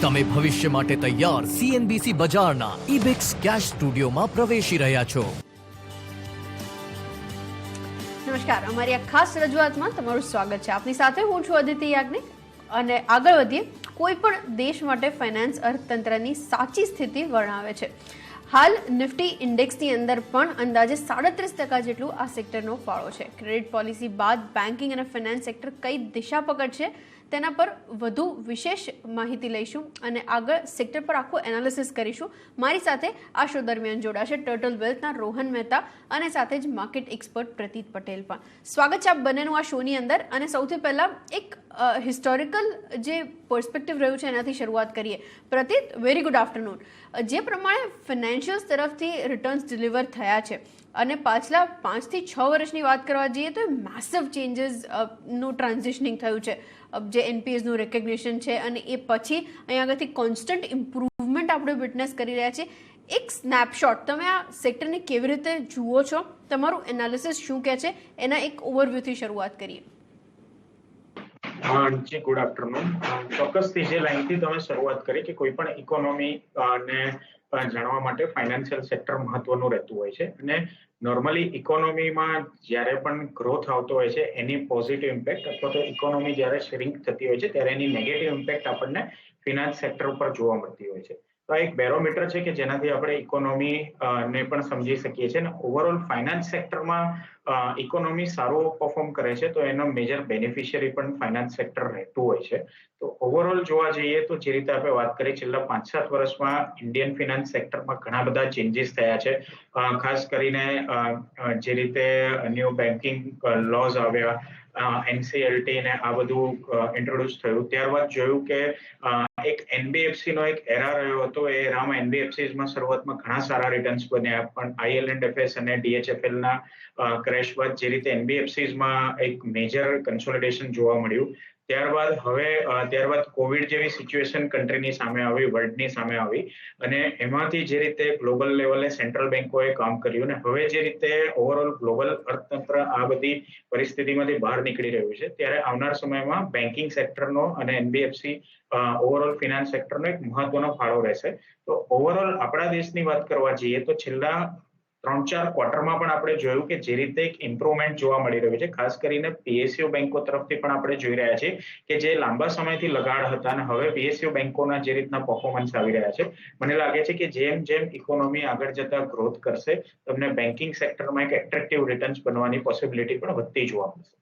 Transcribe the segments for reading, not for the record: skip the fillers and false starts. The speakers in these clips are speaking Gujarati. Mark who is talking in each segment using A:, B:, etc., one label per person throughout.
A: તમે ભવિષ્ય માટે તૈયાર સીએનબીસી બજારના ઇબિક્સ કેશ સ્ટુડિયોમાં પ્રવેશી રહ્યા છો.
B: નમસ્કાર, અમારી આ ખાસ રજૂઆતમાં તમારું સ્વાગત છે. આપની સાથે હું છું અદિતિ યાજ્ઞિક અને આગળ વધીએ. કોઈ પણ દેશ માટે ફાઇનાન્સ અર્થતંત્રની સાચી સ્થિતિ વર્ણવે છે. હાલ નિફ્ટી ઇન્ડેક્સની અંદર પણ અંદાજે 37% જેટલું આ સેક્ટરનો ફાળો છે. ક્રેડિટ પોલિસી બાદ બેન્કિંગ અને ફાઇનાન્સ સેક્ટર કઈ દિશા પકડશે તેના પર વધુ વિશેષ માહિતી લઈશું અને આગળ સેક્ટર પર આખું એનાલિસિસ કરીશું. મારી સાથે આ શો દરમિયાન જોડાશે ટર્ટલ વેલ્થના રોહન મહેતા અને સાથે જ માર્કેટ એક્સપર્ટ પ્રતીત પટેલ પણ. સ્વાગત છે આપ બંનેનું આ શોની અંદર. અને સૌથી પહેલા એક હિસ્ટોરિકલ જે પર્સપેક્ટિવ રહ્યું છે એનાથી શરૂઆત કરીએ. પ્રતીત, વેરી ગુડ આફ્ટરનૂન. જે પ્રમાણે ફાઇનાન્શિયલ્સ તરફથી રિટર્ન્સ ડિલિવર થયા છે અને પાછલા 5 થી 6 વર્ષની વાત કરવા જઈએ તો મેસિવ ચેન્જીસ નું ટ્રાન્ઝિશનિંગ થયું છે. જે એનપીએસનું રેકગ્નિશન છે અને એ પછી અહીંયા આગળથી કોન્સ્ટન્ટ ઇમ્પ્રુવમેન્ટ આપણે વિટનેસ કરી રહ્યા છીએ. એક સ્નેપશોટ, તમે આ સેક્ટરને કેવી રીતે જુઓ છો, તમારું એનાલિસિસ શું કહે છે, એના એક ઓવરવ્યુથી શરૂઆત કરીએ.
C: જી, ગુડ આફ્ટરનૂન. ચોક્કસથી જે લાઈનથી તમે શરૂઆત કરી કે કોઈ પણ ઇકોનોમી ને જાણવા માટે ફાઇનાન્શિયલ સેક્ટર મહત્વનું રહેતું હોય છે અને નોર્મલી ઇકોનોમીમાં જ્યારે પણ ગ્રોથ આવતો હોય છે એની પોઝિટિવ ઇમ્પેક્ટ અથવા તો ઇકોનોમી જ્યારે શ્રિંક થતી હોય છે ત્યારે એની નેગેટિવ ઇમ્પેક્ટ આપણને ફિનાન્સ સેક્ટર ઉપર જોવા મળતી હોય છે. તો આ એક બેરોમીટર છે કે જેનાથી આપણે ઇકોનોમી ને પણ સમજી શકીએ છીએ અને ઓવરઓલ ફાઇનાન્સ સેક્ટરમાં ઇકોનોમી સારું પરફોર્મ કરે છે તો એનો મેજર બેનિફિશિયરી પણ ફાઇનાન્સ સેક્ટર રહેતું હોય છે. તો ઓવરઓલ જોવા જઈએ તો જે રીતે આપણે વાત કરી છેલ્લા 5-7 વર્ષમાં ઇન્ડિયન ફિનાન્સ સેક્ટરમાં ઘણા બધા ચેન્જીસ થયા છે. ખાસ કરીને જે રીતે ન્યૂ બેન્કિંગ લોઝ આવ્યા, એનસીએલટી ને આ બધું ઇન્ટ્રોડ્યુસ થયું. ત્યારબાદ જોયું કે એક એનબીએફસી નો એક એરા રહ્યો હતો. એ એરામાં એનબીએફસીમાં શરૂઆતમાં ઘણા સારા રિટર્ન્સ બન્યા, પણ આઈએલએનએફએસ અને ડીએચએફએલ ના ક્રેશ બાદ જે રીતે એનબીએફસીમાં એક મેજર કન્સોલિડેશન જોવા મળ્યું. ત્યારબાદ કોવિડ જેવી સિચ્યુએશન કન્ટ્રીની સામે આવી, વર્લ્ડની સામે આવી અને એમાંથી જે રીતે ગ્લોબલ લેવલે સેન્ટ્રલ બેન્કોએ કામ કર્યું અને હવે જે રીતે ઓવરઓલ ગ્લોબલ અર્થતંત્ર આ બધી પરિસ્થિતિમાંથી બહાર નીકળી રહ્યું છે ત્યારે આવનાર સમયમાં બેન્કિંગ સેક્ટરનો અને એનબીએફસી ઓવરઓલ ફિનાન્સ સેક્ટરનો એક મહત્વનો ફાળો રહેશે. તો ઓવરઓલ આપણા દેશની વાત કરવા જઈએ તો છેલ્લા 3-4 ક્વાર્ટરમાં પણ આપણે જોયું કે જે રીતે એક ઇમ્પ્રુવમેન્ટ જોવા મળી રહ્યું છે. ખાસ કરીને પીએસયુ બેન્કો તરફથી પણ આપણે જોઈ રહ્યા છીએ કે જે લાંબા સમયથી લગાડ હતા અને હવે પીએસયુ બેન્કોના જે રીતના પરફોર્મન્સ આવી રહ્યા છે, મને લાગે છે કે જેમ જેમ ઇકોનોમી આગળ જતા ગ્રોથ કરશે તમને બેન્કિંગ સેક્ટરમાં એક એટ્રેક્ટિવ રિટર્ન્સ બનવાની પોસિબિલિટી પણ વધતી જોવા મળશે.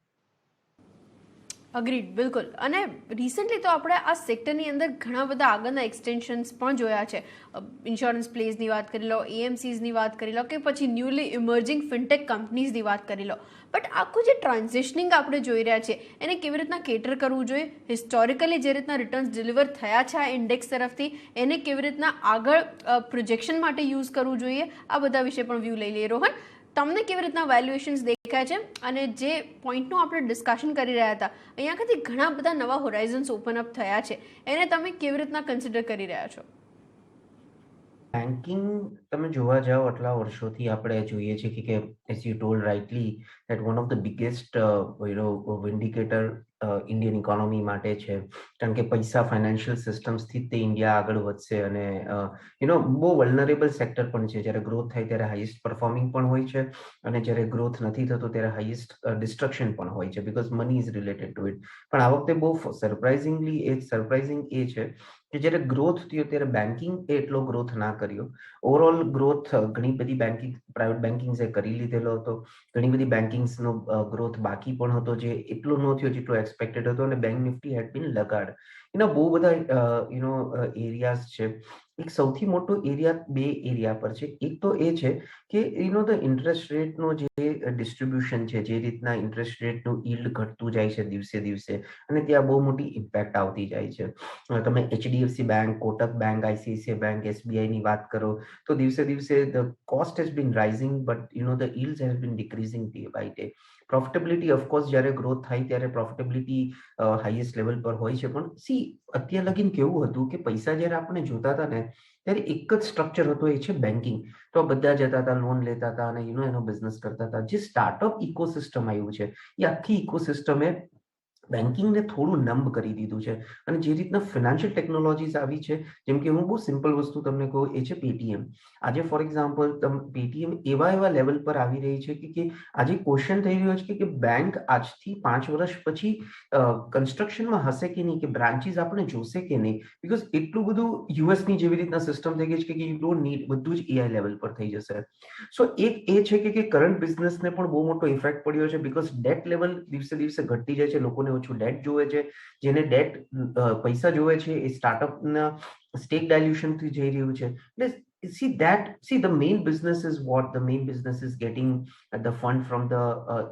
B: અગ્રીડ, બિલકુલ. અને રિસન્ટલી તો આપણે આ સેક્ટરની અંદર ઘણા બધા આગળના એક્સટેન્શન્સ પણ જોયા છે. ઇન્સ્યોરન્સ પ્લેસની વાત કરી લો, એએમસીઝની વાત કરી લો કે પછી ન્યૂલી ઇમર્જિંગ ફિનટેક કંપનીઝની વાત કરી લો. બટ આખું જે ટ્રાન્ઝિશનિંગ આપણે જોઈ રહ્યા છીએ એને કેવી રીતના કેટર કરવું જોઈએ, હિસ્ટોરિકલી જે રીતના રિટર્ન્સ ડિલિવર થયા છે આ ઇન્ડેક્સ તરફથી એને કેવી રીતના આગળ પ્રોજેક્શન માટે યુઝ કરવું જોઈએ, આ બધા વિશે પણ વ્યૂ લઈ લઈએ. રોહન, તમને કેવી રીતના વેલ્યુએશન્સ દેખાય છે અને જે પોઈન્ટનું આપણે ડિસ્કશન કરી રહ્યા હતા અહીંયાથી ઘણા બધા નવા હોરાઇઝન્સ ઓપન અપ થયા છે, એને તમે કેવી રીતના કન્સિડર કરી રહ્યા છો?
D: બેન્કિંગ તમે જોવા જાઓ આટલા વર્ષોથી આપણે જોઈએ છીએ કે as you told rightly that one of the biggest vindicator Indian economy માટે છે, કારણ કે પૈસા ફાઇનાન્શિયલ સિસ્ટમ્સથી જ તે ઇન્ડિયા આગળ વધશે અને બહુ વલ્નરેબલ સેક્ટર પણ છે. જ્યારે ગ્રોથ થાય ત્યારે હાઈએસ્ટ પરફોર્મિંગ પણ હોય છે અને જ્યારે ગ્રોથ નથી થતો ત્યારે હાઈએસ્ટ ડિસ્ટ્રક્શન પણ હોય છે because money is related to it. પણ આ વખતે બહુ સરપ્રાઇઝિંગ એ છે કે જ્યારે ગ્રોથ થયો ત્યારે બેન્કિંગ એટલો ગ્રોથ ના કર્યો. ઓવરઓલ ગ્રોથ ઘણી બધી પ્રાઇવેટ બેન્કિંગ્સે કરી લીધેલો હતો, ઘણી બધી બેન્કિંગ્સનો ગ્રોથ બાકી પણ હતો જે એટલો ન થયો જેટલો એક્સપેક્ટેડ હતો અને બેંક નિફ્ટી હેડ બીન લગાડ. એના બહુ બધા એરિયાઝ છે. એક સૌથી મોટો એરિયા 2 એરિયા પર છે. એક તો એ છે કે ધ ઇન્ટરેસ્ટ રેટનો જે ડિસ્ટ્રીબ્યુશન છે, જે રીતના ઇન્ટરેસ્ટ રેટનું યીલ્ડ ઘટતું જાય છે દિવસે દિવસે અને ત્યાં બહુ મોટી ઇમ્પેક્ટ આવતી જાય છે. તમે HDFC bank, Kotak bank, ICICI bank, એસબીઆઈની વાત કરો તો દિવસે the cost has been rising but the yields have been decreasing day by day. Profitability of course જ્યારે ગ્રોથ થાય ત્યારે પ્રોફિટેબિલિટી હાઈએસ્ટ લેવલ પર હોય છે. પણ અત્યાર લગીન કેવું હતું કે પૈસા જ્યારે આપણે જોતા હતા ને ત્યારે એક જ સ્ટ્રક્ચર હતો, એ છે બેન્કિંગ. તો બધા જતા હતા, લોન લેતા હતા અને એનો બિઝનેસ કરતા હતા. જે સ્ટાર્ટઅપ ઇકોસિસ્ટમ આવ્યું છે એ આખી ઇકોસિસ્ટમે બેન્કિંગને થોડું નમ્બ કરી દીધું છે. અને જે રીતના ફિનાન્શિયલ ટેકનોલોજીસ આવી છે, જેમ કે હું બહુ સિમ્પલ વસ્તુ તમને કહું, એ છે પેટીએમ. આજે ફોર એક્ઝામ્પલ પેટીએમ એવા લેવલ પર આવી રહી છે કે આજે ક્વેશ્ચન થઈ રહ્યો છે કે બેંક આજથી 5 વર્ષ પછી કન્સ્ટ્રક્શનમાં હશે કે નહીં, કે બ્રાન્ચીસ આપણે જોશે કે નહીં, બીકોઝ એટલું બધું યુએસની જેવી રીતના સિસ્ટમ થઈ ગઈ છે કે યુ ડોન્ટ નીડ, બધું જ એઆઈ લેવલ પર થઈ જશે. સો એક એ છે કે કરંટ બિઝનેસને પણ બહુ મોટો ઇફેક્ટ પડ્યો છે, બીકોઝ ડેટ લેવલ દિવસે દિવસે ઘટતી જાય છે, લોકોને ઓછું ડેટ જોવે છે, જેને ડેટ પૈસા જોવે છે એ સ્ટાર્ટઅપના સ્ટેક ડાયલ્યુશનથી જઈ રહ્યું છે. એટલે see the main business is what the main business is getting the fund from the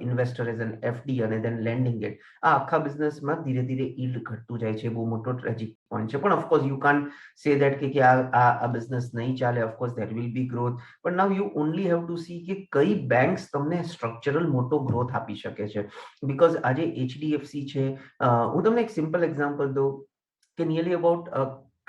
D: investor as an FD અને then lending it. આ આખા બિઝનેસમાં ધીરે ધીરે yield ઘટતું જાય છે, બહુ મોટો ટ્રેજિક પોઈન્ટ છે. પણ of course you can't say that કે આ બિઝનેસ નહીં ચાલે. Of course there will be growth, but now you only have to see કે કઈ બેંક્સ તમને સ્ટ્રક્ચરલ મોટો ગ્રોથ આપી શકે છે. બીકોઝ આજે HDFC છે, હું તમને એક સિમ્પલ એક્ઝામ્પલ દઉં કે નિયરલી અબાઉટ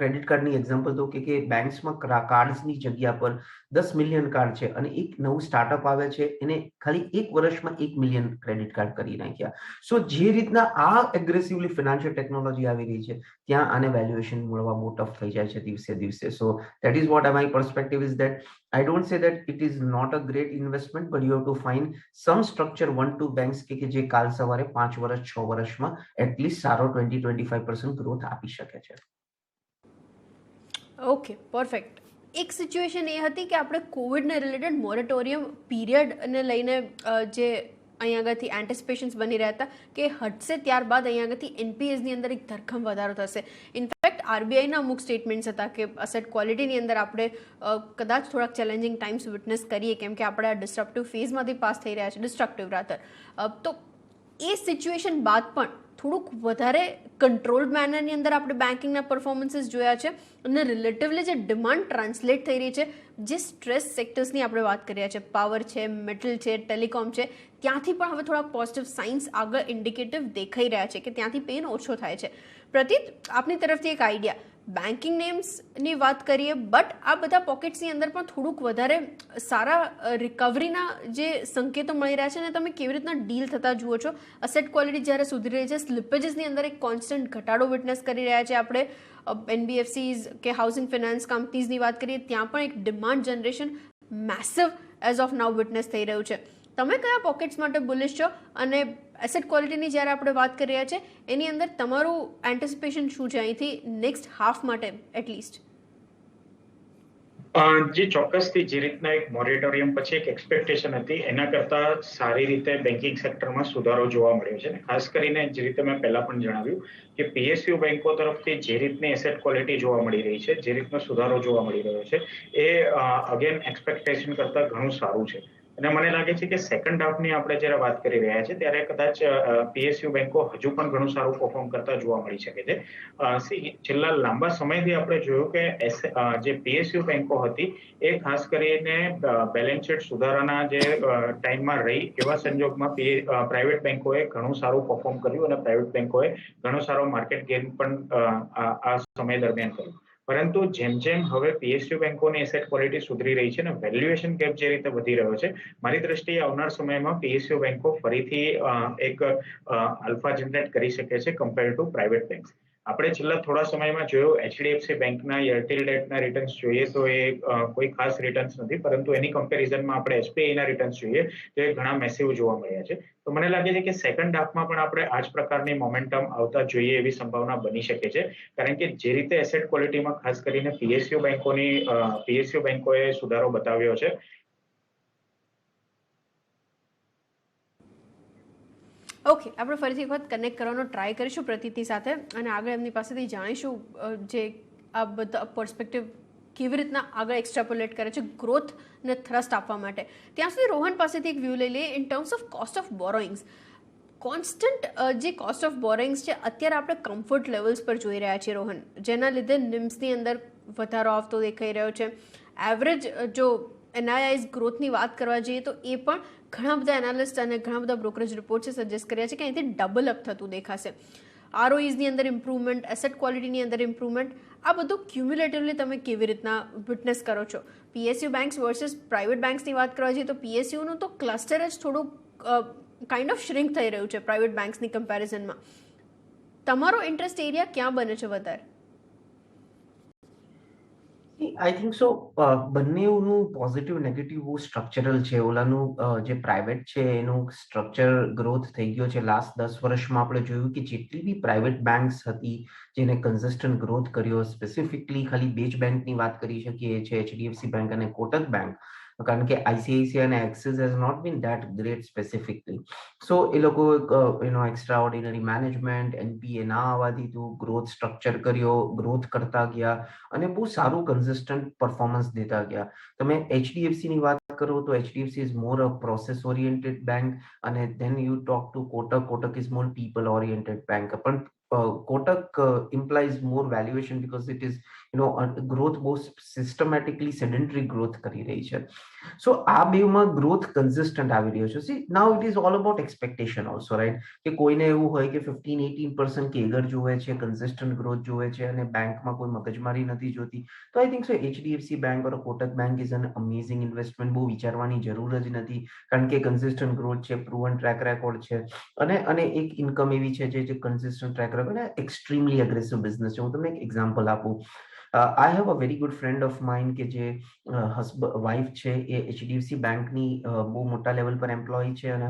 D: ક્રેડિટ કાર્ડની એક્ઝામ્પલ દઉં કે બેંક્સમાં કાર્ડ્સની જગ્યા પર 10 મિલિયન કાર્ડ છે અને એક નવું સ્ટાર્ટઅપ આવે છે, એને ખાલી 1 વર્ષમાં 1 મિલિયન ક્રેડિટ કાર્ડ કરી નાખ્યા. સો જે રીતના આ એગ્રેસિવલી ફિનાન્શિયલ ટેકનોલોજી આવી રહી છે, ત્યાં આને વેલ્યુએશન મળવા બહુ ટફ થઈ જાય છે દિવસે દિવસે. So that is what my perspective is that I don't say that it is not a great investment, but you have to find some structure 1-2 banks કે જે કાલ સવારે 5 વર્ષ 6 વર્ષમાં એટલીસ્ટ સારો 20-25% ગ્રોથ આપી શકે છે.
B: Okay, perfect. એક સિચ્યુએશન એ હતી કે આપણે કોવિડને રિલેટેડ મોરેટોરિયમ પીરિયડને લઈને જે અહીંયા આગળથી એન્ટિસિપેશન્સ બની રહ્યા હતા કે હટશે, ત્યારબાદ અહીંયા આગળથી એનપીએસની અંદર એક ધરખમ વધારો થશે. ઇનફેક્ટ આરબીઆઈના અમુક સ્ટેટમેન્ટ્સ હતા કે અસેટ ક્વોલિટીની અંદર આપણે કદાચ થોડાક ચેલેન્જિંગ ટાઈમ્સ વિટનેસ કરીએ, કેમ કે આપણે આ ડિસ્ટ્રપ્ટિવ ફેઝમાંથી પાસ થઈ રહ્યા છે, ડિસ્ટ્રક્ટિવ રાધર. તો એ સિચ્યુએશન બાદ પણ થોડુંક વધારે કંટ્રોલ્ડ મેનરની અંદર આપણે બેન્કિંગના પરફોર્મન્સીસ જોયા છે અને રિલેટિવલી જે ડિમાન્ડ ટ્રાન્સલેટ થઈ રહી છે, જે સ્ટ્રેસ સેક્ટર્સની આપણે વાત કરી રહ્યા છે, પાવર છે, મેટલ છે, ટેલિકોમ છે, ત્યાંથી પણ હવે થોડાક પોઝિટિવ સાઇન્સ આગળ ઇન્ડિકેટિવ દેખાઈ રહ્યા છે કે ત્યાંથી પેન ઓછો થાય છે. પ્રતીત, આપની તરફથી એક આઈડિયા, બેન્કિંગ નેમ્સની વાત કરીએ, બટ આ બધા પોકેટ્સની અંદર પણ થોડુંક વધારે સારા રિકવરીના જે સંકેતો મળી રહ્યા છે અને તમે કેવી રીતના ડીલ થતા જુઓ છો? અસેટ ક્વોલિટી જ્યારે સુધરી રહી છે, સ્લિપેજીસની અંદર એક કોન્સ્ટન્ટ ઘટાડો વિટનેસ કરી રહ્યા છે આપણે. એનબીએફસીઝ કે હાઉસિંગ ફિનાન્સ કંપનીઝની વાત કરીએ, ત્યાં પણ એક demand generation massive as of now witness થઈ રહ્યું છે. તમે કયા પોકેટ્સ માટે બુલિશ છો અને એસેટ ક્વોલિટીની જ્યારે આપણે વાત કરી રહ્યા છે એની અંદર તમારું એન્ટિસિપેશન શું છે અહીંથી નેક્સ્ટ હાફ માટે એટલીસ્ટ?
C: જે ચોક્કસથી જે રીતના એક મોરેટોરિયમ પછી એક એક્સપેક્ટેશન હતી, એના કરતા સારી રીતે બેન્કિંગ સેક્ટરમાં સુધારો જોવા મળ્યો છે. ખાસ કરીને જે રીતે મેં પહેલા પણ જણાવ્યું કે પીએસયુ બેંકો તરફથી જે રીતની એસેટ ક્વોલિટી જોવા મળી રહી છે, જે રીતનો સુધારો જોવા મળી રહ્યો છે, એ અગેન એક્સપેક્ટેશન કરતા ઘણું સારું છે. અને મને લાગે છે કે સેકન્ડ હાફની આપણે જ્યારે વાત કરી રહ્યા છીએ ત્યારે કદાચ પીએસયુ બેંકો હજુ પણ ઘણું સારું પરફોર્મ કરતા જોવા મળી શકે છે. છેલ્લા લાંબા સમયથી આપણે જોયું કે જે પીએસયુ બેંકો હતી એ ખાસ કરીને બેલેન્સ શીટ સુધારાના જે ટાઈમમાં રહી એવા સંજોગમાં પ્રાઇવેટ બેંકોએ ઘણું સારું પરફોર્મ કર્યું અને પ્રાઇવેટ બેંકોએ ઘણો સારો માર્કેટ ગેઇન પણ આ સમય દરમિયાન કર્યું. પરંતુ જેમ જેમ હવે પીએસયુ બેંકોની એસેટ ક્વોલિટી સુધરી રહી છે અને વેલ્યુએશન ગેપ જે રીતે વધી રહ્યો છે, મારી દ્રષ્ટિએ આવનાર સમયમાં પીએસયુ બેંકો ફરીથી એક આલ્ફા જનરેટ કરી શકે છે કમ્પેર ટુ પ્રાઇવેટ બેંક્સ. આપણે છેલ્લા થોડા સમયમાં જોયું એચડીએફસી બેંકના યર ડેટના રિટર્ન્સ જોઈએ તો એ કોઈ ખાસ રિટર્ન્સ નથી, પરંતુ એની કમ્પેરિઝનમાં આપણે એસબીઆઈના રિટર્ન્સ જોઈએ તો એ ઘણા મેસિવ જોવા મળ્યા છે. તો મને લાગે છે કે સેકન્ડ હાફમાં પણ આપણે આ જ પ્રકારની મોમેન્ટમ આવતા જોઈએ એવી સંભાવના બની શકે છે, કારણ કે જે રીતે એસેટ ક્વોલિટીમાં ખાસ કરીને પીએસયુ બેંકોએ સુધારો બતાવ્યો છે.
B: ઓકે, આપણે ફરીથી એક વખત કનેક્ટ કરવાનો ટ્રાય કરીશું પ્રતીતની સાથે અને આગળ એમની પાસેથી જાણીશું જે આ બધા પર્સપેક્ટિવ કેવી રીતના આગળ એક્સ્ટ્રાપોલેટ કરે છે ગ્રોથને થ્રસ્ટ આપવા માટે. ત્યાં સુધી રોહન પાસેથી એક વ્યૂ લઈ લઈએ in terms of cost of borrowings. Constant જે કોસ્ટ ઓફ બોરોઈંગ્સ છે અત્યારે આપણે કમ્ફર્ટ લેવલ્સ પર જોઈ રહ્યા છીએ રોહન, જેના લીધે નિમ્સની અંદર વધારો આવતો દેખાઈ રહ્યો છે. એવરેજ જો એનઆઈઆઈઝ ગ્રોથની વાત કરવા જઈએ તો એ પણ ઘણા બધા એનાલિસ્ટ અને ઘણા બધા બ્રોકરેજ રિપોર્ટ્સે સજેસ્ટ કર્યા છે કે અહીંથી ડબલ અપ થતું દેખાશે. આરઓઈઝની અંદર ઇમ્પ્રુવમેન્ટ, એસેટ ક્વોલિટીની અંદર ઇમ્પ્રુવમેન્ટ, આ બધું ક્યુમ્યુલેટિવલી તમે કેવી રીતના વિટનેસ કરો છો? પીએસયુ બેંક્સ વર્સિસ પ્રાઇવેટ બેંક્સની વાત કરવા જઈએ તો પીએસયુનું તો ક્લસ્ટર જ થોડું કાઇન્ડ ઓફ શ્રિંક થઈ રહ્યું છે પ્રાઇવેટ બેંક્સની કમ્પેરિઝનમાં. તમારો ઇન્ટરેસ્ટ એરિયા ક્યાં બને છે વધારે?
D: આઈ થિંક સો બંનેનું પોઝિટિવ નેગેટિવ બહુ સ્ટ્રક્ચરલ છે. ઓલાનું જે પ્રાઇવેટ છે એનું સ્ટ્રક્ચર ગ્રોથ થઈ ગયો છે લાસ્ટ 10 વર્ષમાં. આપણે જોયું કે જેટલી બી પ્રાઇવેટ બેંક્સ હતી જેને કન્સિસ્ટન્ટ ગ્રોથ કર્યો, સ્પેસિફિકલી ખાલી બે જ બેંકની વાત કરી શકીએ છે, HDFC બેંક અને કોટક બેંક, કારણ કે ICICI અને Axis has not been that great specifically. So એ લોકો એક્સ્ટ્રા ઓર્ડિનરી મેનેજમેન્ટ, NPA ના આવવા દીધું, ગ્રોથ સ્ટ્રક્ચર કર્યો, ગ્રોથ કરતા ગયા અને બહુ સારું કન્સિસ્ટન્ટ પરફોર્મન્સ દેતા ગયા. તમે HDFC ની વાત કરો તો HDFC is more a process oriented bank, અને then you talk to Kotak is more people oriented bank. પણ Kotak implies more valuation because it is growth બહુ સિસ્ટમેટિકલી સેડેન્ટરી ગ્રોથ કરી રહી છે. સો આ બેમાં ગ્રોથ કન્સિસ્ટન્ટ આવી રહ્યો છે. C now it is all about expectation also, right? કે કોઈને એવું હોય કે 15-18% કેગર જોવે છે, કન્સિસ્ટન્ટ ગ્રોથ જોવે છે અને બેંકમાં કોઈ મગજમારી નથી જોતી, તો I think so HDFC bank or Kotak bank is an amazing investment. બહુ વિચારવાની જરૂર જ નથી, કારણ કે કન્સિસ્ટન્ટ ગ્રોથ છે, પ્રૂવન ટ્રેક રેકોર્ડ છે અને એક ઇન્કમ એવી છે જે કન્સિસ્ટન્ટ ટ્રેક રેકોર્ડ અને એક્સ્ટ્રીમલી એગ્રેસિવ બિઝનેસ છે. હું તમને એક એક્ઝામ્પલ આપું. I have a very good friend of mine કે જે વાઇફ છે એ HDFC બેંકની બહુ મોટા લેવલ પર એમ્પ્લોય છે અને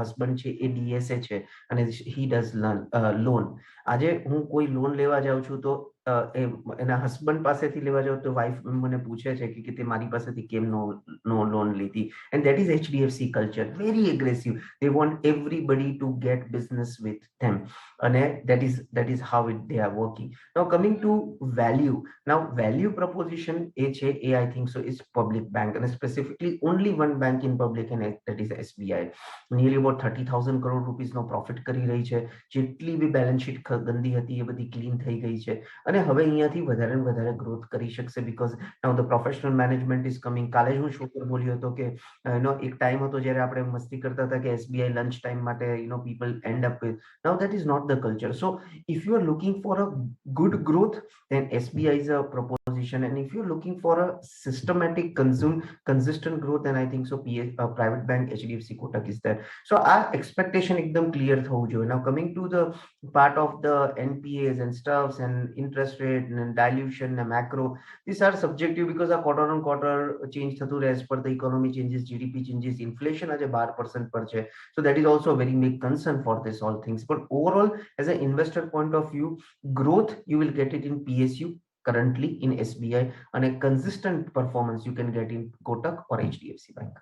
D: હસબન્ડ છે એ DSA છે અને he does લોન. આજે હું કોઈ લોન લેવા જાઉં છું તો એના હસબન્ડ પાસેથી લેવા જાઉં તો વાઇફ મને પૂછે છે કે તે મારી પાસેથી કેમ નો લોન લીધી. And that is HDFC culture, very aggressive. They want everybody to get business with them, અને that is how they are working. Now coming to value, now value proposition એ છે એ I think so is public bank, and specifically only one bank in public, and that is SBI. Nearly about 30,000 crore rupees નો પ્રોફિટ કરી રહી છે. જેટલી બી બેલેન્સ શીટ ગંદી હતી એ બધી ક્લીન થઈ ગઈ છે અને હવે અહીંયાથી વધારે ને વધારે ગ્રોથ કરી શકશે because now the professional management is coming. કાલે જ હું શો પર બોલ્યો હતો કે એક ટાઈમ હતો જ્યારે આપણે મસ્તી કરતા હતા કે SBI લંચ ટાઈમ માટે people end up with. Now that is not the culture. So if you are looking for a good growth, then SBI is a proposition, and if you are looking for a systematic consistent growth, then I think so private bank HDFC Kotak is there. So our expectation ekdam clear થવું જોઈએ. Now coming to the part of the NPAs and stuffs and interest rate and dilution and macro, these are subjective because a quarter on quarter change થતું રહે as per the economy changes, GDP changes, inflation આજે 12% પર છે. So that is also a very big concern for this all things. But overall, as an investor point of view, growth you will get it in PSU currently in SBI, and a consistent performance you can get in Kotak or HDFC Bank.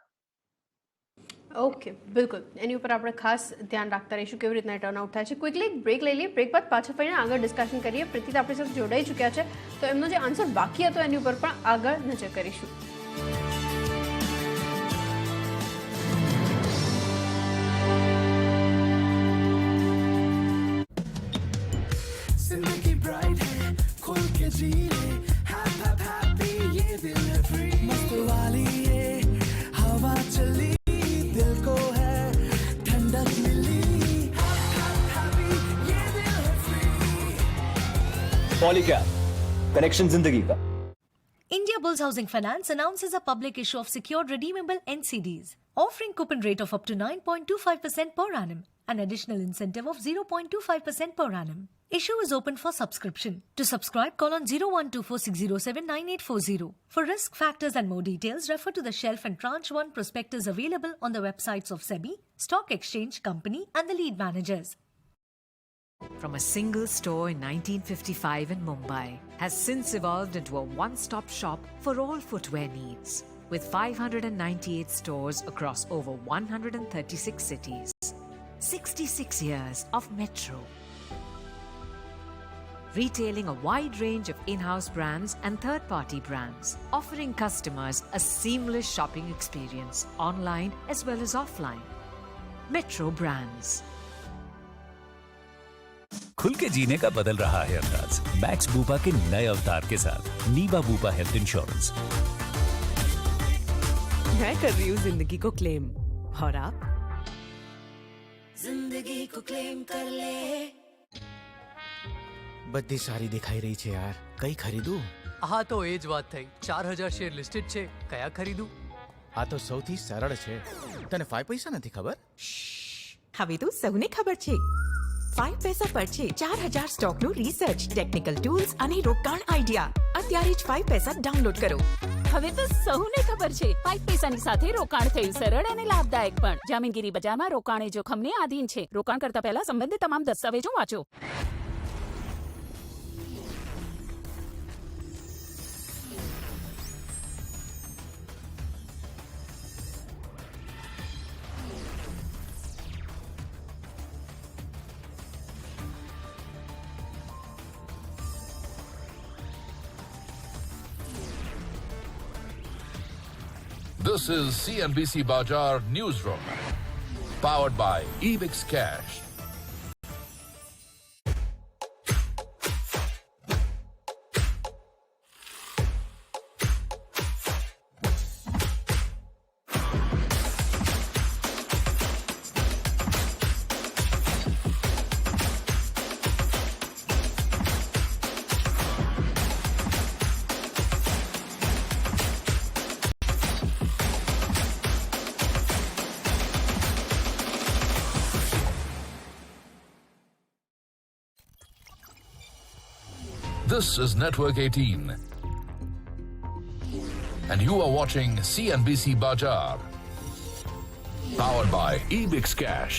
B: Okay, બિલકુલ એની ઉપર આપણે ખાસ ધ્યાન રાખતા રહીશું કેવી રીતના ટર્નઆઉટ થાય છે. ક્વિકલી એક બ્રેક લઈ લઈએ, બ્રેક બાદ પાછા ફરીને આગળ ડિસ્કશન કરીએ. પ્રીતિત આપણી સાથે જોડાઈ ચૂક્યા છે તો એમનો જે આન્સર બાકી હતો એની ઉપર પણ આગળ નજર કરીશું.
E: जिंदगी ब्राइट है, खोल के जी ले, हैप्पी ये दिल है फ्री, मस्त वाली ये हवा चली, दिल को है ठंडक मिली, हैप्पी ये दिल है फ्री.
F: पॉलीकैब, कनेक्शन जिंदगी का.
G: India Bulls Housing Finance announces a public issue of secured redeemable NCDs, offering coupon rate of up to 9.25% per annum, an additional incentive of 0.25% per annum. Issue is open for subscription. To subscribe, call on 012460798040. For risk factors and more details, refer to the shelf and tranche 1 prospectus available on the websites of SEBI, Stock Exchange Company and the lead managers.
H: From a single store in 1955 in Mumbai has since evolved into a one-stop shop for all footwear needs. With 598 stores across over 136 cities. 66 years of Metro. Retailing a wide range of in-house brands and third-party brands, offering customers a seamless shopping experience online as well as offline. Metro Brands.
I: खुल के जीने का बदल रहा है अंदाज मैक्स बूपा के नए अवतार के साथ. नीबा बूपा हेल्थ इंश्योरेंस.
H: मैं कर रही हूँ जिंदगी को क्लेम, और आप?
E: जिंदगी को क्लेम कर ले. બધી સારી દેખાઈ રહી છે યાર, કઈ ખરીદું?
A: હા તો એ જ વાત થઈ. 4000 શેર લિસ્ટેડ છે, કયા ખરીદું?
E: આ તો સૌથી સરળ છે. તને 5 પૈસા નથી ખબર?
H: હવે તો સૌને ખબર છે.
J: 5 પૈસા પર છે 4000 સ્ટોકનું રિસર્ચ, ટેકનિકલ ટૂલ્સ અને રોકાણ આઈડિયા. અત્યારે જ 5 પૈસા ડાઉનલોડ કરો.
K: હવે તો સૌને ખબર છે 5 પૈસાની સાથે રોકાણ થયું સરળ અને લાભદાયક પણ. જામીનગીરી બજારમાં રોકાણ એ જોખમને આધીન છે. રોકાણ કરતા પહેલા સંબંધિત તમામ દસ્તાવેજો વાંચો.
L: This is CNBC Bajar Newsroom, powered by Ebix Cash. This is Network 18, and you are watching CNBC Bajar, powered by Ebix Cash.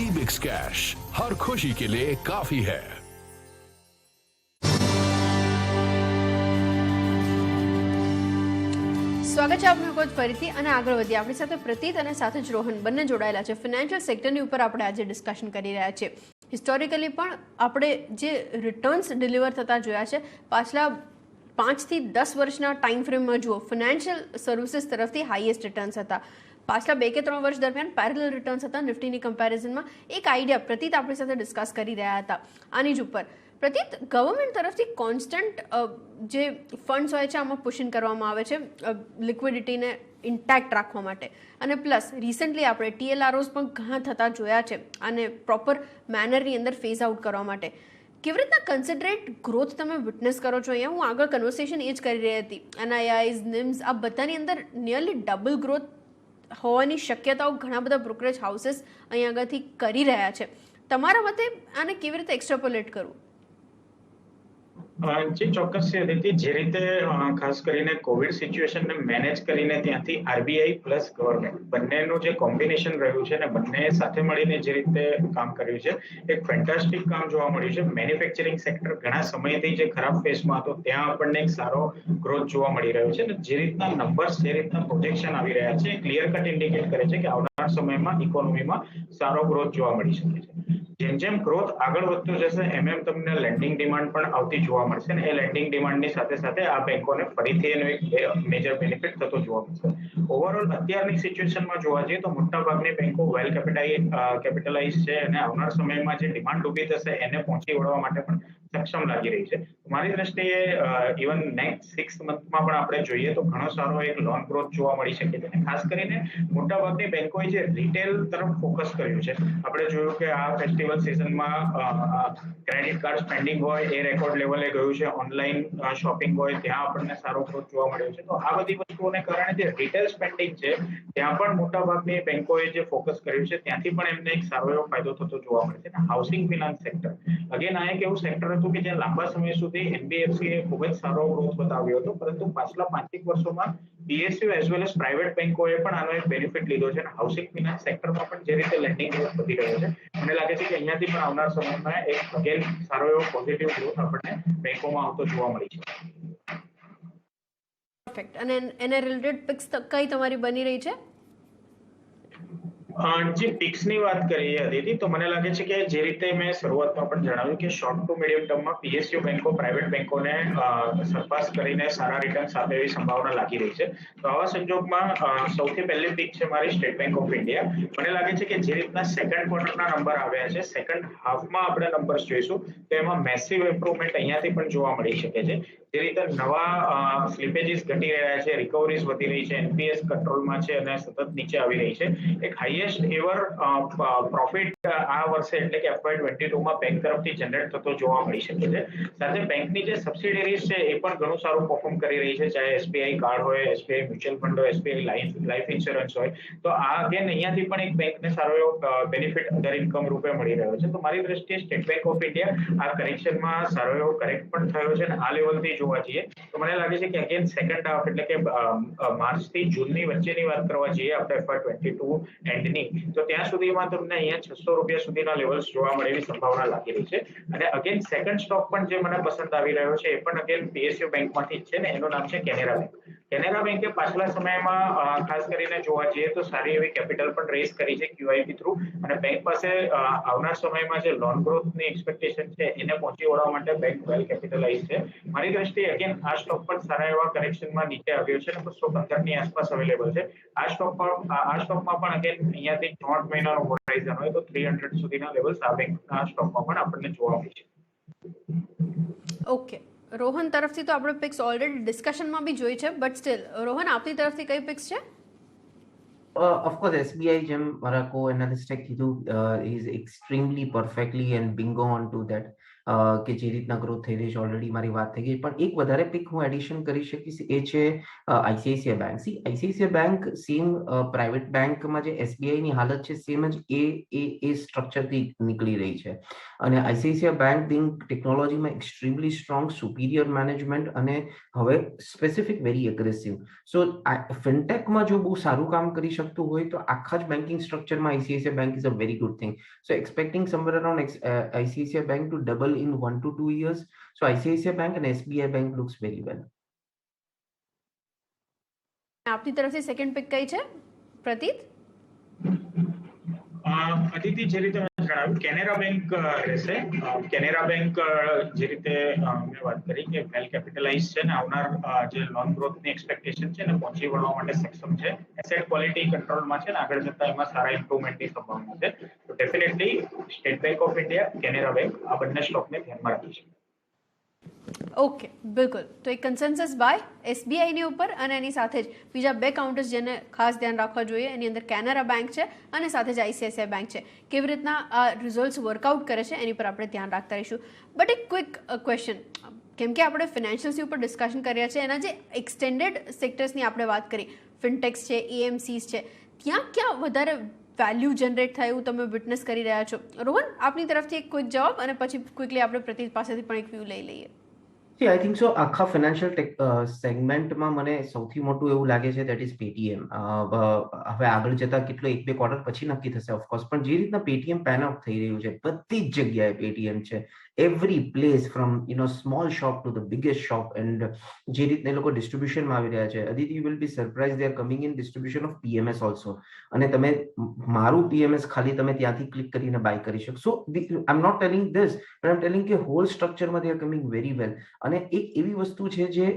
L: Ebix Cash, हर खुशी के लिए काफी है.
B: સ્વાગત છે આપનું કોઈ ફરીથી અને આગળ વધીએ. આપણી સાથે પ્રતીત અને સાથે જ રોહન બંને જોડાયેલા છે. ફાઇનાન્શિયલ સેક્ટરની ઉપર આપણે આજે ડિસ્કશન કરી રહ્યા છીએ. હિસ્ટોરિકલી પણ આપણે જે રિટર્ન્સ ડિલિવર થતા જોયા છે પાછલા 5 થી 10 વર્ષના ટાઈમ ફ્રેમમાં જુઓ, ફાઇનાન્શિયલ સર્વિસીસ તરફથી હાઈએસ્ટ રિટર્ન્સ હતા. પાછલા 2 કે 3 વર્ષ દરમિયાન પેરેલલ રિટર્ન્સ હતા નિફ્ટીની કમ્પેરિઝનમાં. એક આઈડિયા પ્રતીત આપણી સાથે ડિસ્કસ કરી રહ્યા હતા આની જ ઉપર. પ્રતીત, ગવર્મેન્ટ તરફથી કોન્સ્ટન્ટ જે ફંડ્સ હોય છે આમાં પુશિંગ કરવામાં આવે છે લિક્વિડિટીને ઇન્ટેક્ટ રાખવા માટે, અને પ્લસ રિસન્ટલી આપણે TLROs પણ ઘણા થતા જોયા છે અને પ્રોપર મેનરની અંદર ફેઝ આઉટ કરવા માટે. કેવી રીતના કન્સિડરેટ ગ્રોથ તમે વિટનેસ કરો છો અહીંયા? હું આગળ કન્વર્સેશન એ જ કરી રહી હતી. NIIs, NIMS આ બધાની અંદર નિયરલી ડબલ ગ્રોથ હોવાની શક્યતાઓ ઘણા બધા બ્રોકરેજ હાઉસીસ અહીંયા આગળથી કરી રહ્યા છે. તમારા મતે આને કેવી રીતે એક્સ્ટ્રાપોલેટ કરવું?
C: જી ચોક્કસ છે અદિતિ. જે રીતે ખાસ કરીને કોવિડ સિચ્યુએશનને મેનેજ કરીને ત્યાંથી RBI પ્લસ ગવર્મેન્ટ બંનેનું જે કોમ્બિનેશન રહ્યું છે ને બંને સાથે મળીને જે રીતે કામ કર્યું છે, એક ફેન્ટાસ્ટિક કામ જોવા મળ્યું છે. મેન્યુફેક્ચરિંગ સેક્ટર ઘણા સમયથી જે ખરાબ ફેઝમાં હતો ત્યાં આપણને એક સારો ગ્રોથ જોવા મળી રહ્યો છે. અને જે રીતના નંબર્સ, જે રીતના પ્રોજેક્શન આવી રહ્યા છે, ક્લિયર કટ ઇન્ડિકેટ કરે છે કે આવનાર સમયમાં ઇકોનોમીમાં સારો ગ્રોથ જોવા મળી શકે છે. જેમ જેમ ગ્રોથ આગળ વધતો જશે એમ તમને લેન્ડિંગ ડિમાન્ડ પણ આવતી જોવા મળશે ને એ લેન્ડિંગ ડિમાન્ડની સાથે સાથે આ બેંકોને ફરીથી એનો એક મેજર બેનિફિટ થતો જોવા મળશે. ઓવરઓલ અત્યારની સિચ્યુએશનમાં જોવા જઈએ તો મોટાભાગની બેંકો વેલ કેપિટલાઇઝ છે અને આવનાર સમયમાં જે ડિમાન્ડ ઊભી થશે એને પહોંચી વળવા માટે પણ સક્ષમ લાગી રહી છે. મારી દ્રષ્ટિએ ઇવન નેક્સ્ટ 6 મંથમાં પણ આપણે જોઈએ તો ઘણો સારો એક લોન ગ્રોથ જોવા મળી શકે છે. અને ખાસ કરીને મોટાભાગની બેંકોએ જે રિટેલ તરફ ફોકસ કર્યું છે, આપણે જોયું કે આ ફેસ્ટિવલ સિઝનમાં ક્રેડિટ કાર્ડ સ્પેન્ડિંગ હોય એ રેકોર્ડ લેવલે ગયું છે, ઓનલાઈન શોપિંગ હોય ત્યાં આપણને સારો ગ્રોથ જોવા મળ્યો છે. તો આ બધી વસ્તુઓને કારણે જે રિટેલ સ્પેન્ડિંગ છે ત્યાં પણ મોટાભાગની બેંકોએ જે ફોકસ કર્યું છે ત્યાંથી પણ એમને એક સારો એવો ફાયદો થતો જોવા મળે છે. હાઉસિંગ ફિનાન્સ સેક્ટર અગેન આ એક એવું સેક્ટર હતું કે જ્યાં લાંબા સમય સુધી NBFC એ ખૂબ જ સારો ગ્રોથ બતાવ્યો હતો, પરંતુ પાછલા 5 વર્ષોમાં PSU as well as private બેંકોએ પણ આનો એક બેનિફિટ લીધો છે. અને હાઉસિંગ ફિનાન્સ સેક્ટરમાં પણ જે રીતે લેન્ડિંગ ગ્રોથ વધી રહ્યો છે, મને લાગે છે કે અહીંયાથી પણ આવનાર સમયમાં એક અગેન સારો એવો પોઝિટિવ ગ્રોથ આપણને બેંકોમાં આવતો જોવા મળી છે.
B: પરફેક્ટ. અને એને રિલેટેડ પિક્સ કઈ તમારી બની રહી છે?
C: જે પિક્સની વાત કરીએ અદિતિ, તો મને લાગે છે કે જે રીતે મેં શરૂઆતમાં પણ જણાવ્યું કે શોર્ટ ટુ મીડિયમ ટર્મમાં PSU બેંકો પ્રાઇવેટ બેંકોને સરપાસ કરીને સારા રિટર્ન્સ આપે એવી સંભાવના લાગી રહી છે. તો આવા સંજોગમાં સૌથી પહેલી પિક છે મારી સ્ટેટ બેંક ઓફ ઇન્ડિયા. મને લાગે છે કે જે રીતના સેકન્ડ ક્વાર્ટરના નંબર આવ્યા છે, સેકન્ડ હાફમાં આપણે નંબર્સ જોઈશું તો એમાં મેસિવ ઇમ્પ્રુવમેન્ટ અહીંયાથી પણ જોવા મળી શકે છે. જે રીતે નવા સ્લીપેજીસ ઘટી રહ્યા છે, રિકવરીઝ વધી રહી છે, એનપીએસ કંટ્રોલમાં છે અને સતત નીચે આવી રહી છે. એક હાઈએસ્ટ એવર પ્રોફિટ આ વર્ષે એટલે કે FY22 માં બેંક તરફથી જનરેટ થતો જોવા મળી શકે છે. સાથે બેંકની જે સબસિડરીઝ છે એ પણ ઘણું સારું પરફોર્મ કરી રહી છે, ચાહે એસબીઆઈ કાર્ડ હોય, એસબીઆઈ મ્યુચ્યુઅલ ફંડ હોય, એસબીઆઈ લાઈફ ઇન્સ્યોરન્સ હોય. તો આ અગેન અહીંયાથી પણ એક બેંકને સારો એવો બેનિફિટ અધર ઇન્કમ રૂપે મળી રહ્યો છે. તો મારી દ્રષ્ટિએ સ્ટેટ બેંક ઓફ ઇન્ડિયા આ કરેક્શનમાં સારો એવો કરેક્ટ પણ થયો છે અને આ લેવલથી જોવા જઈએ તો મને લાગે છે કે અગેન સેકન્ડ હાફ એટલે કે માર્ચ થી જૂનની વચ્ચેની વાત કરવા જઈએ આપણે FY22 એન્ડની, તો ત્યાં સુધીમાં તમને અહીંયા 600 રૂપિયા સુધીના લેવલ્સ જોવા મળે એવી સંભાવના લાગી રહી છે. અને અગેન સેકન્ડ સ્ટોક પણ જે મને પસંદ આવી રહ્યો છે એ પણ અગેન PSU બેંકમાંથી જ છે ને, એનું નામ છે કેનેરા બેંક. કેનેરા બેંકે પાછલા સમયમાં ખાસ કરીને જોવા જઈએ તો સારી એવી કેપિટલ પણ રેઝ કરી છે QIP થ્રુ, અને બેંક પાસે આવનાર સમયમાં જે લોન ગ્રોથની એક્સપેક્ટેશન છે એને પહોંચી વળવા માટે બેંક વેલ કેપિટલાઇઝ છે. મારી દ્રષ્ટિએ અગેન આ સ્ટોક પણ સારા એવા કરેક્શનમાં નીચે આવ્યો છે અને 215 ની આસપાસ અવેલેબલ છે. આ સ્ટોકમાં પણ અગેન અહીંયાથી 3 મહિનાનો હોરાઇઝન હોય તો 300 સુધીના લેવલ્સ આ સ્ટોકમાં પણ આપણને જોવા મળે છે.
B: ઓકે, રોહન તરફથી તો આપણે પિક્સ ઓલરેડી ડિસ્કશનમાં બી જોઈ છે, બટ સ્ટીલ રોહન આપની તરફથી કઈ પિક્સ છે?
D: ઓફકોર્સ SBI જેમ મારા કો એનાલિસ્ટે કીધું is extremely perfectly and bingo on two that કે જે રીતના ગ્રોથ થઈ રહી છે ઓલરેડી મારી વાત થઈ ગઈ. પણ એક વધારે પિક હું એડિશન કરી શકીશ એ છે ICICI bank. ICICI bank same private બેંકમાં જે SBI ની હાલત છે સેમ જ એ સ્ટ્રક્ચરથી નીકળી રહી છે. અને ICICI બેંક બિંગ ટેકનોલોજીમાં એક્સ્ટ્રીમલી સ્ટ્રોંગ, સુપીરિયર મેનેજમેન્ટ અને હવે સ્પેસિફિક વેરી એગ્રેસિવ. સો ફિનટેકમાં જો બહુ સારું કામ કરી શકતું હોય તો આખા જ બેન્કિંગ સ્ટ્રક્ચરમાં ICICI bank is a very good thing. So expecting somewhere around ICICI bank to double in 1 to 2 years. So ICICI Bank and SBI Bank looks very well.
B: આપની તરફથી સેકન્ડ પિક કઈ છે પ્રતીત?
C: અદિતિ, જે રીતે મેં જણાવ્યું કેનેરા બેંક રહેશે. કેનેરા બેંક જે રીતે મેં વાત કરી કે વેલ કેપિટલાઇઝ છે ને આવનાર જે લોન ગ્રોથની એક્સપેક્ટેશન છે ને પહોંચી વળવા માટે સક્ષમ છે. એસેટ ક્વોલિટી કંટ્રોલમાં છે ને આગળ જતા એમાં સારા ઇમ્પ્રુવમેન્ટની સંભાવના છે. તો definitely state bank of India, Canara bank આ બંને સ્ટોકને ધ્યાનમાં રાખી છે.
B: ઓકે, બિલકુલ. તો એક કન્સેન્સસ બાય SBI ની ઉપર અને એની સાથે જ બીજા બે કાઉન્ટર્સ જેને ખાસ ધ્યાન રાખવા જોઈએ એની અંદર કેનેરા બેંક છે અને સાથે જ ICICI બેંક છે. કેવી રીતના આ રિઝલ્ટ્સ વર્કઆઉટ કરે છે એની પર આપણે ધ્યાન રાખતા રહીશું. બટ એક ક્વિક ક્વેશ્ચન, કેમ કે આપણે ફિનાન્શિયલ્સની ઉપર ડિસ્કશન કર્યા છે, એના જે એક્સટેન્ડેડ સેક્ટર્સની આપણે વાત કરી, ફિનટેક્સ છે, EMCs છે, ત્યાં ક્યાં વધારે વેલ્યુ જનરેટ થાય એવું તમે વિટનેસ કરી રહ્યા છો? રોહન, આપની તરફથી એક ક્વિક જવાબ અને પછી ક્વિકલી આપણે પ્રતીત પાસેથી પણ એક વ્યૂ લઈ લઈએ.
D: આઈ થિંક સો આખા ફાઇનાન્શિયલ સેગમેન્ટમાં મને સૌથી મોટું એવું લાગે છે દેટ ઇઝ પેટીએમ. હવે આગળ જતા કેટલો 1-2 ક્વાર્ટર પછી નક્કી થશે ઓફકોર્સ, પણ જે રીતના પેટીએમ પેન આઉટ થઈ રહ્યું છે બધી જ જગ્યાએ પેટીએમ છે. Every place from small shop to the biggest shop. And જે રીતના એ લોકો ડિસ્ટ્રીબ્યુશનમાં આવી રહ્યા છે, Aditi you will be surprise they are coming in distribution of PMS also. અને તમે મારું PMS ખાલી તમે ત્યાંથી ક્લિક કરીને બાય કરી શકશો. I am not telling this, but I am telling કે હોલ સ્ટ્રક્ચરમાં they are coming very well. અને એક એવી વસ્તુ છે જે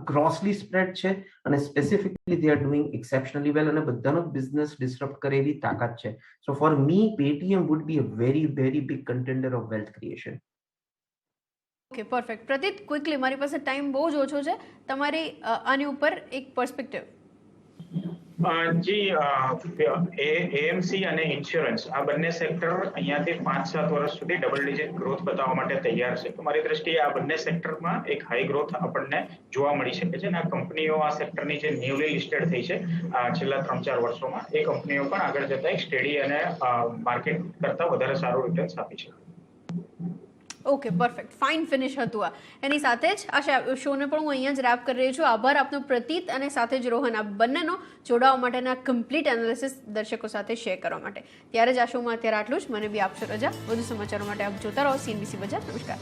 D: ગ્રોસલી સ્પ્રેડ છે અને specifically they are doing exceptionally well અને બધાનો બિઝનેસ ડિસ્ટર્બ કરે એવી તાકાત છે. So for me Paytm would be a very very big contender of wealth creation.
B: Okay, perfect. Prateet, quickly, મારી પાસે ટાઈમ બહુ જ ઓછો છે, તમારી આની ઉપર એક પર્સપેક્ટિવ.
C: જી, AMC અને ઇન્સ્યોરન્સ આ બંને સેક્ટર અહીંયાથી 5-7 વર્ષ સુધી ડબલ ડિજિટ ગ્રોથ બતાવવા માટે તૈયાર છે. તો મારી દ્રષ્ટિએ આ બંને સેક્ટરમાં એક હાઈ ગ્રોથ આપણને જોવા મળી શકે છે. અને આ કંપનીઓ આ સેક્ટરની જે ન્યુલી લિસ્ટેડ થઈ છે છેલ્લા 3-4 વર્ષોમાં, એ કંપનીઓ પણ આગળ જતા એક સ્ટેડી અને માર્કેટ કરતા વધારે સારું રિટર્ન્સ આપી છે.
B: ઓકે, પરફેક્ટ, ફાઇન ફિનિશ હતું આ. એની સાથે જ આ શોને પણ હું અહીંયા જ રેપ કરી રહી છું. આભાર આપનો પ્રતીત અને સાથે જ રોહન, આ બંનેનો જોડાવા માટેના કમ્પ્લીટ એનાલિસિસ દર્શકો સાથે શેર કરવા માટે. ત્યારે જ આ શોમાં અત્યારે આટલું જ. મને બી આપશો રજા. વધુ સમાચારો માટે આપ જોતા રહો CNBC બજાર. નમસ્કાર.